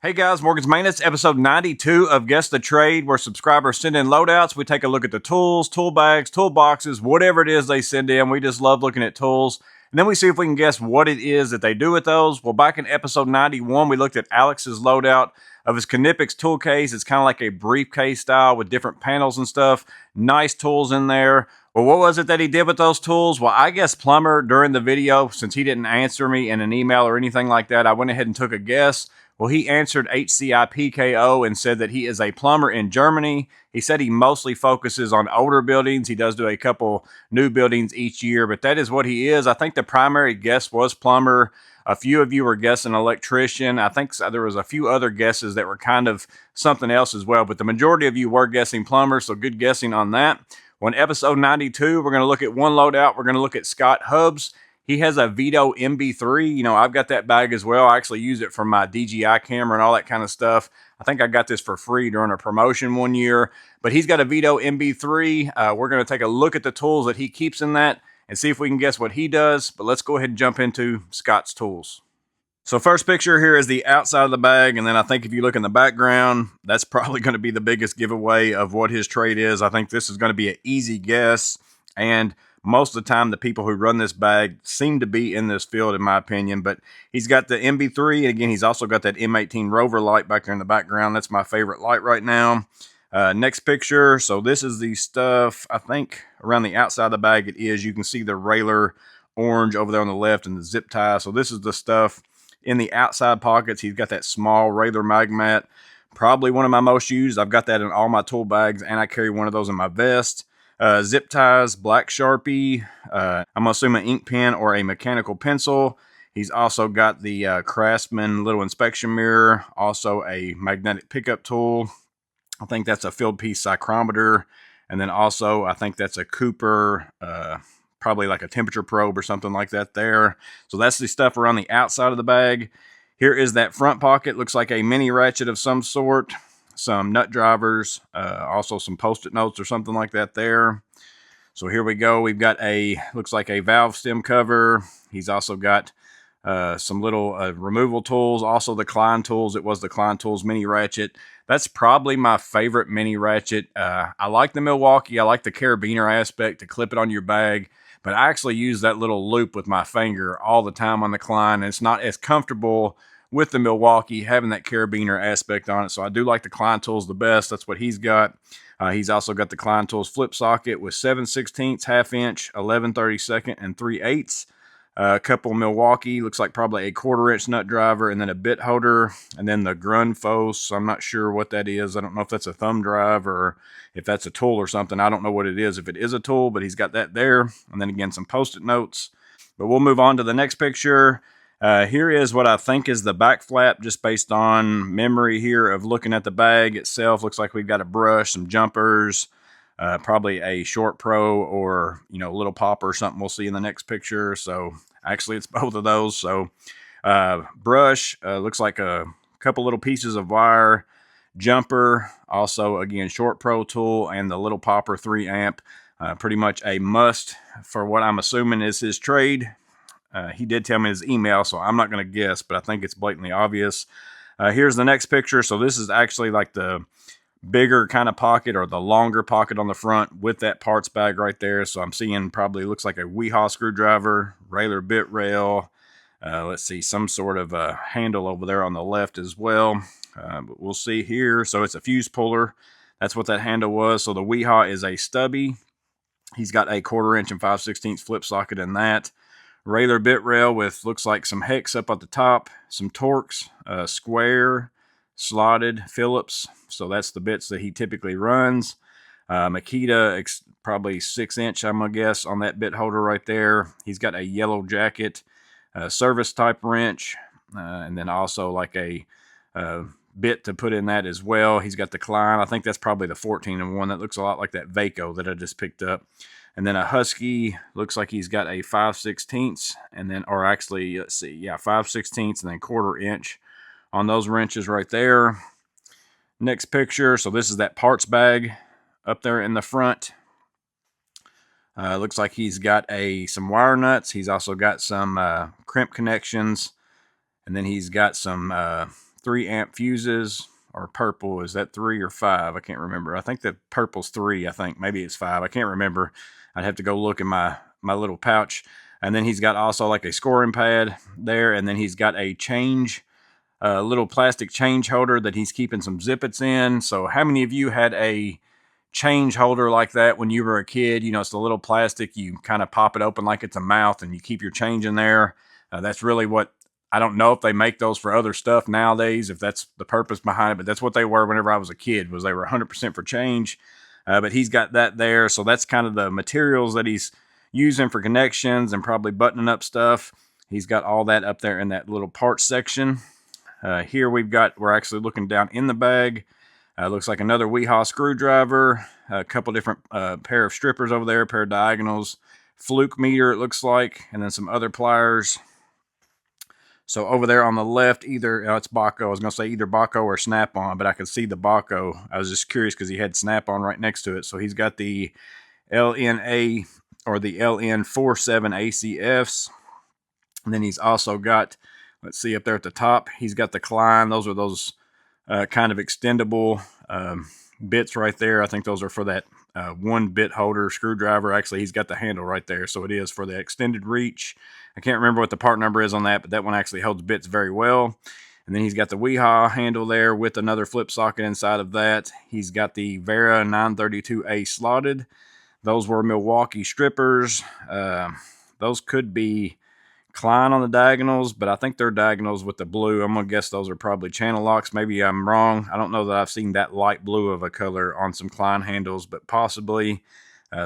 Hey guys, Morgan's Maintenance, episode 92 of Guess the Trade, where subscribers send in loadouts. We take a look at the tools, tool bags, toolboxes, whatever it is they send in. We just love looking at tools. And then we see if we can guess what it is that they do with those. Well, back in episode 91, we looked at Alex's loadout of his Knipex tool case. It's kind of like a briefcase style with different panels and stuff. Nice tools in there. Well, what was it that he did with those tools? Well, I guess Plumber during the video, since he didn't answer me in an email or anything like that, I went ahead and took a guess. Well, he answered HCIPKO and said that he is a plumber in Germany. He said he mostly focuses on older buildings. He does do a couple new buildings each year, but that is what he is. I think the primary guess was plumber. A few of you were guessing electrician. I think there was a few other guesses that were kind of something else as well, but the majority of you were guessing plumber, so good guessing on that. Well, in episode 92, we're going to look at one loadout. We're going to look at Scott Hubbs. He has a Veto MB3. You know, I've got that bag as well. I actually use it for my DJI camera and all that kind of stuff. I think I got this for free during a promotion one year. But he's got a Veto MB3. We're going to take a look at the tools that he keeps in that and see if we can guess what he does. But let's go ahead and jump into Scott's tools. So first picture here is the outside of the bag, and then I think if you look in the background, that's probably going to be the biggest giveaway of what his trade is. I think this is going to be an easy guess, and most of the time the people who run this bag seem to be in this field, in my opinion. But he's got the MB3, and again, he's also got that M18 Rover light back there in the background. That's my favorite light right now. Next picture, so this is the stuff, I think around the outside of the bag it is. You can see the railer orange over there on the left and the zip tie. So this is the stuff in the outside pockets. He's got that small railer mag mat, probably one of my most used. I've got that in all my tool bags, and I carry one of those in my vest. Zip ties, black Sharpie, I'm assuming an ink pen or a mechanical pencil. He's also got the Craftsman little inspection mirror, also a magnetic pickup tool. I think that's a field piece psychrometer, and then also I think that's a Cooper, probably like a temperature probe or something like that there. So that's the stuff around the outside of the bag. Here is that front pocket. Looks like a mini ratchet of some sort. Some nut drivers, also some post-it notes or something like that there. So here we go. We've got looks like a valve stem cover. He's also got some little removal tools, also the Klein tools. It was the Klein tools mini ratchet. That's probably my favorite mini ratchet. I like the Milwaukee. I like the carabiner aspect to clip it on your bag, but I actually use that little loop with my finger all the time on the Klein, and it's not as comfortable with the Milwaukee having that carabiner aspect on it. So I do like the Klein tools the best. That's what he's got. He's also got the Klein tools flip socket with 7/16, half inch, 11/32, and 3/8. A couple Milwaukee, looks like probably a 1/4 inch nut driver, and then a bit holder, and then the Grundfos. I'm not sure what that is. I don't know if that's a thumb drive or if that's a tool or something. I don't know what it is, if it is a tool, but he's got that there. And then again, some post-it notes. But we'll move on to the next picture. Here is what I think is the back flap, just based on memory here of looking at the bag itself. Looks like we've got a brush, some jumpers, probably a Short Pro or, you know, little popper or something we'll see in the next picture. So actually it's both of those. So brush, looks like a couple little pieces of wire, jumper, also again Short Pro tool, and the little popper 3 amp. Pretty much a must for what I'm assuming is his trade. He did tell me his email, so I'm not going to guess, but I think it's blatantly obvious. Here's the next picture. So this is actually like the bigger kind of pocket, or the longer pocket on the front with that parts bag right there. So I'm seeing probably looks like a Weehaw screwdriver, railer bit rail. Let's see, some sort of a handle over there on the left as well. But we'll see here. So it's a fuse puller. That's what that handle was. So the Weehaw is a stubby. He's got a 1/4 inch and 5/16 flip socket in that. Railer bit rail with looks like some hex up at the top, some Torx, square, slotted Phillips. So that's the bits that he typically runs. Makita, probably 6 inch, I'm going to guess, on that bit holder right there. He's got a yellow jacket, service type wrench, and then also like a bit to put in that as well. He's got the Klein. I think that's probably the 14-in-1. That looks a lot like that Veto that I just picked up. And then a Husky, looks like he's got a 5/16, and then, or actually, let's see, yeah, 5/16 and then 1/4 inch on those wrenches right there. Next picture, so this is that parts bag up there in the front. Looks like he's got some wire nuts. He's also got some crimp connections, and then he's got some 3 amp fuses, or purple. Is that 3 or 5? I can't remember. I think that purple's 3. I think maybe it's 5. I can't remember. I'd have to go look in my little pouch. And then he's got also like a scoring pad there, and then he's got a little plastic change holder that he's keeping some zippets in. So how many of you had a change holder like that when you were a kid? You know, it's the little plastic, you kind of pop it open like it's a mouth and you keep your change in there. That's really what, I don't know if they make those for other stuff nowadays, if that's the purpose behind it, but that's what they were whenever I was a kid, was they were 100% for change. But he's got that there, so that's kind of the materials that he's using for connections and probably buttoning up stuff. He's got all that up there in that little parts section. Here we're actually looking down in the bag. Looks like another Weehaw screwdriver, a couple different pair of strippers over there, a pair of diagonals, Fluke meter it looks like, and then some other pliers. So over there on the left, it's Baco. I was going to say either Baco or Snap-on, but I could see the Baco. I was just curious because he had Snap-on right next to it. So he's got the LNA or the LN47 ACFs. And then he's also got, let's see up there at the top, he's got the Klein. Those are those kind of extendable bits right there. I think those are for that 1 bit holder screwdriver. Actually, he's got the handle right there, so it is for the extended reach. I can't remember what the part number is on that, but that one actually holds bits very well. And then he's got the Weehaw handle there with another flip socket inside of that. He's got the Vera 932A slotted. Those were Milwaukee strippers. Those could be Klein on the diagonals, but I think they're diagonals with the blue. I'm going to guess those are probably channel locks. Maybe I'm wrong. I don't know that I've seen that light blue of a color on some Klein handles, but possibly.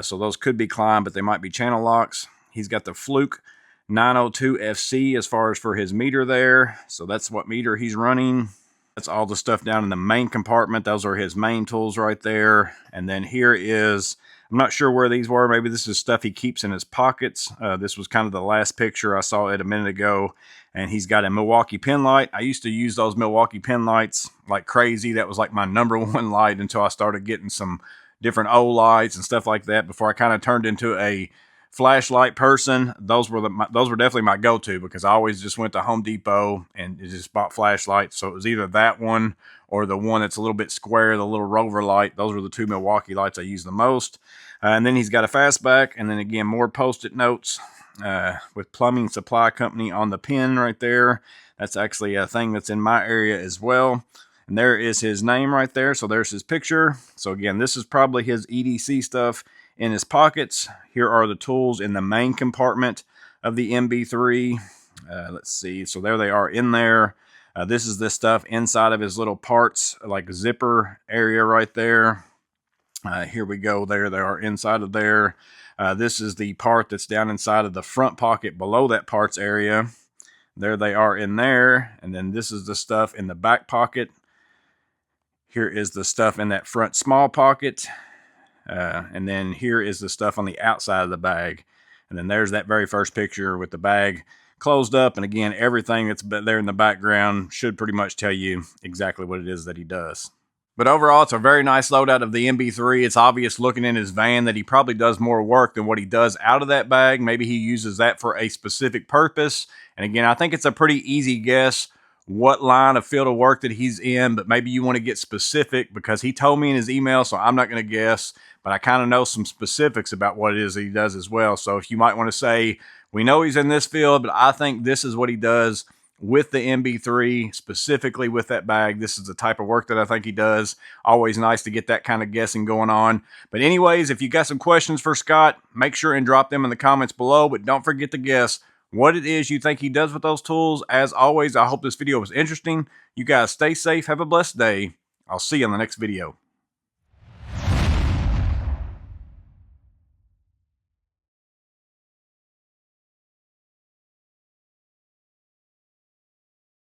So those could be Klein, but they might be channel locks. He's got the Fluke 902 FC as far as for his meter there. So that's what meter he's running. That's all the stuff down in the main compartment. Those are his main tools right there. And then here is, I'm not sure where these were. Maybe this is stuff he keeps in his pockets. This was kind of the last picture I saw it a minute ago. And he's got a Milwaukee pen light. I used to use those Milwaukee pen lights like crazy. That was like my #1 light until I started getting some different old lights and stuff like that before I kind of turned into a flashlight person. Those were definitely my go-to because I always just went to Home Depot and just bought flashlights. So it was either that one or the one that's a little bit square, the little rover light. Those were the 2 Milwaukee lights I use the most. And then he's got a fastback, and then again more post-it notes with Plumbing Supply Company on the pin right there. That's actually a thing that's in my area as well. And there is his name right there. So there's his picture. So again, this is probably his EDC stuff in his pockets. Here are the tools in the main compartment of the MB3. Let's see. So there they are in there. This is this stuff inside of his little parts, like zipper area right there. Here we go. There they are inside of there. This is the part that's down inside of the front pocket below that parts area. There they are in there. And then this is the stuff in the back pocket. Here is the stuff in that front small pocket. And then here is the stuff on the outside of the bag. And then there's that very first picture with the bag closed up. And again, everything that's there in the background should pretty much tell you exactly what it is that he does. But overall, it's a very nice loadout of the MB3. It's obvious looking in his van that he probably does more work than what he does out of that bag. Maybe he uses that for a specific purpose. And again, I think it's a pretty easy guess what line of field of work that he's in, but maybe you want to get specific because he told me in his email, so I'm not going to guess, but I kind of know some specifics about what it is that he does as well. So if you might want to say, we know he's in this field, but I think this is what he does with the MB3, specifically with that bag. This is the type of work that I think he does. Always nice to get that kind of guessing going on. But anyways, if you got some questions for Scott, make sure and drop them in the comments below, but don't forget to guess what it is you think he does with those tools. As always, I hope this video was interesting. You guys stay safe. Have a blessed day. I'll see you in the next video.